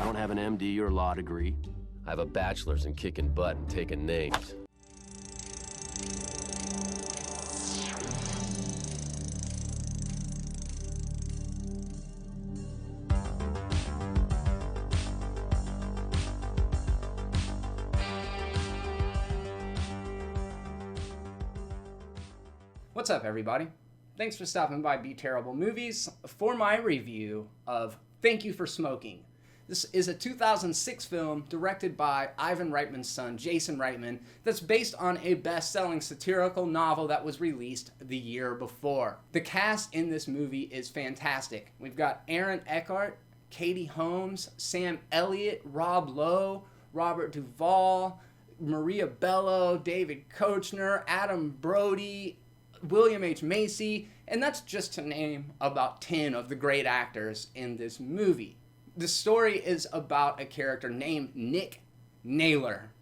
I don't have an MD or law degree. I have a bachelor's in kicking butt and taking names. What's up, everybody? Thanks for stopping by Be Terrible Movies for my review of Thank You for Smoking. This is a 2006 film directed by Ivan Reitman's son, Jason Reitman, that's based on a best-selling satirical novel that was released the year before. The cast in this movie is fantastic. We've got Aaron Eckhart, Katie Holmes, Sam Elliott, Rob Lowe, Robert Duvall, Maria Bello, David Koechner, Adam Brody, William H. Macy, and that's just to name about 10 of the great actors in this movie. The story is about a character named Nick Naylor.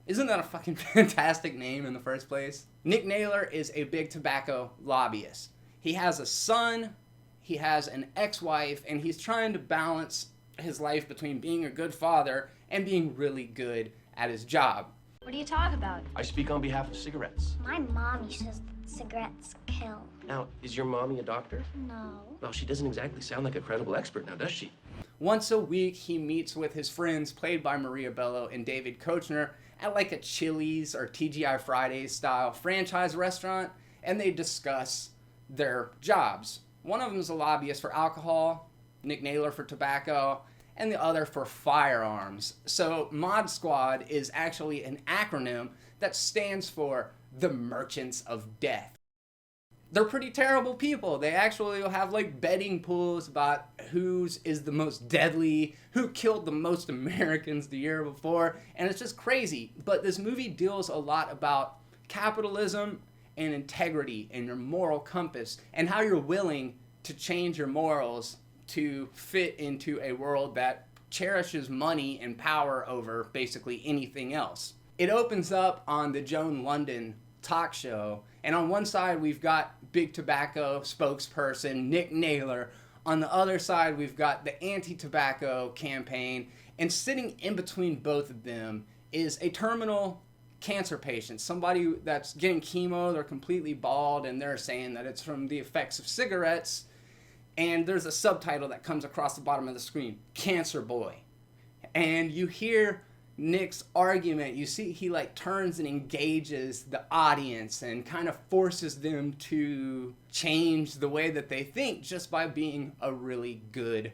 Isn't that a fucking fantastic name in the first place? Nick Naylor is a big tobacco lobbyist. He has a son, he has an ex-wife, and he's trying to balance his life between being a good father and being really good at his job. What do you talk about? I speak on behalf of cigarettes. My mommy says cigarettes kill. Now, is your mommy a doctor? No. Well, she doesn't exactly sound like a credible expert now, does she? Once a week, he meets with his friends, played by Maria Bello and David Koechner, at like a Chili's or TGI Fridays style franchise restaurant, and they discuss their jobs. One of them is a lobbyist for alcohol, Nick Naylor for tobacco, and the other for firearms. So Mod Squad is actually an acronym that stands for the Merchants of Death. They're pretty terrible people. They actually will have like betting pools about whose is the most deadly, who killed the most Americans the year before, and it's just crazy. But this movie deals a lot about capitalism and integrity and your moral compass and how you're willing to change your morals to fit into a world that cherishes money and power over basically anything else. It opens up on the Joan London talk show, and on one side we've got big tobacco spokesperson Nick Naylor. On the other side we've got the anti-tobacco campaign, and sitting in between both of them is a terminal cancer patient, somebody that's getting chemo, they're completely bald, and they're saying that it's from the effects of cigarettes. And there's a subtitle that comes across the bottom of the screen, Cancer Boy. And you hear Nick's argument. You see he like turns and engages the audience and kind of forces them to change the way that they think just by being a really good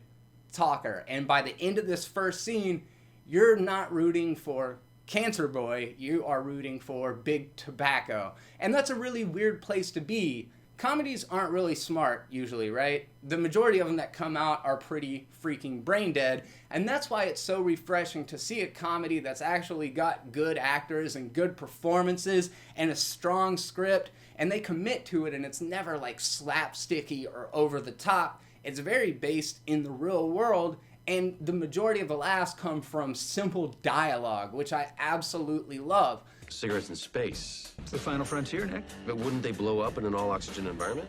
talker. And by the end of this first scene, you're not rooting for Cancer Boy, you are rooting for Big Tobacco. And that's a really weird place to be. Comedies aren't really smart usually, right? The majority of them that come out are pretty freaking brain dead, and that's why it's so refreshing to see a comedy that's actually got good actors and good performances and a strong script, and they commit to it, and it's never like slapsticky or over the top. It's very based in the real world, and the majority of the laughs come from simple dialogue, which I absolutely love. Cigarettes in space. It's the final frontier, Nick. But wouldn't they blow up in an all-oxygen environment?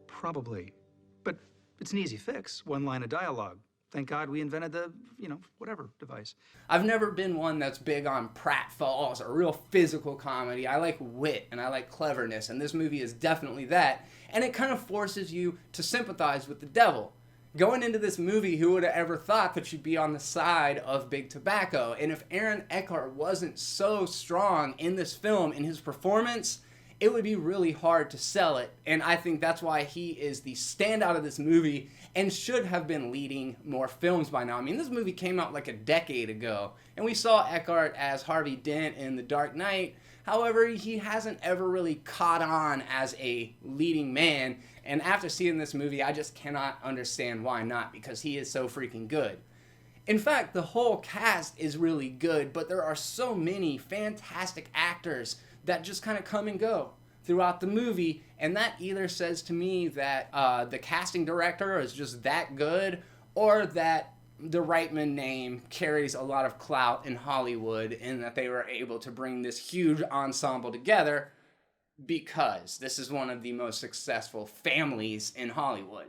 Probably. But it's an easy fix. One line of dialogue. Thank God we invented the, whatever device. I've never been one that's big on pratfalls or real physical comedy. I like wit and I like cleverness, and this movie is definitely that. And it kind of forces you to sympathize with the devil. Going into this movie, who would have ever thought that you'd be on the side of Big Tobacco? And if Aaron Eckhart wasn't so strong in this film, in his performance, it would be really hard to sell it. And I think that's why he is the standout of this movie and should have been leading more films by now. I mean, this movie came out like a decade ago, and we saw Eckhart as Harvey Dent in The Dark Knight. However, he hasn't ever really caught on as a leading man. And after seeing this movie, I just cannot understand why not, because he is so freaking good. In fact, the whole cast is really good, but there are so many fantastic actors that just kind of come and go throughout the movie, and that either says to me that the casting director is just that good, or that the Reitman name carries a lot of clout in Hollywood, and that they were able to bring this huge ensemble together because this is one of the most successful families in Hollywood.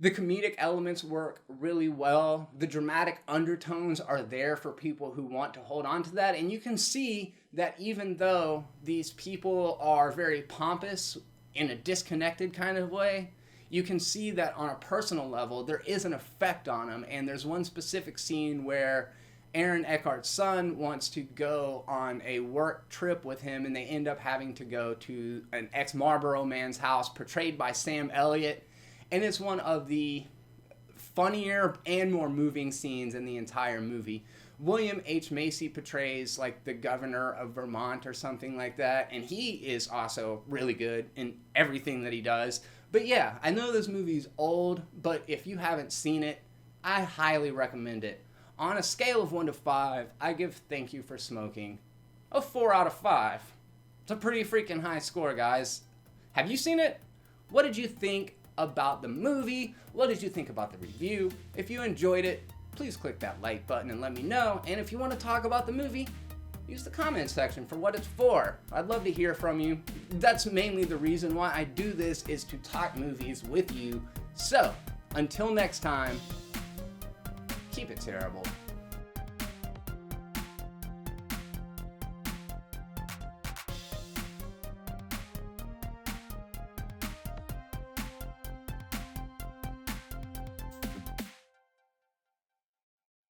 The comedic elements work really well. The dramatic undertones are there for people who want to hold on to that. And you can see that even though these people are very pompous in a disconnected kind of way, you can see that on a personal level, there is an effect on them. And there's one specific scene where Aaron Eckhart's son wants to go on a work trip with him, and they end up having to go to an ex-Marlboro man's house, portrayed by Sam Elliott. And it's one of the funnier and more moving scenes in the entire movie. William H. Macy portrays like the governor of Vermont or something like that, and he is also really good in everything that he does. But yeah, I know this movie's old, but if you haven't seen it, I highly recommend it. On a scale of 1 to 5, I give Thank You for Smoking a 4 out of 5. It's a pretty freaking high score, guys. Have you seen it? What did you think about the movie? What did you think about the review? If you enjoyed it, please click that like button and let me know. And if you want to talk about the movie, use the comment section for what it's for. I'd love to hear from you. That's mainly the reason why I do this, is to talk movies with you. So, until next time, keep it terrible.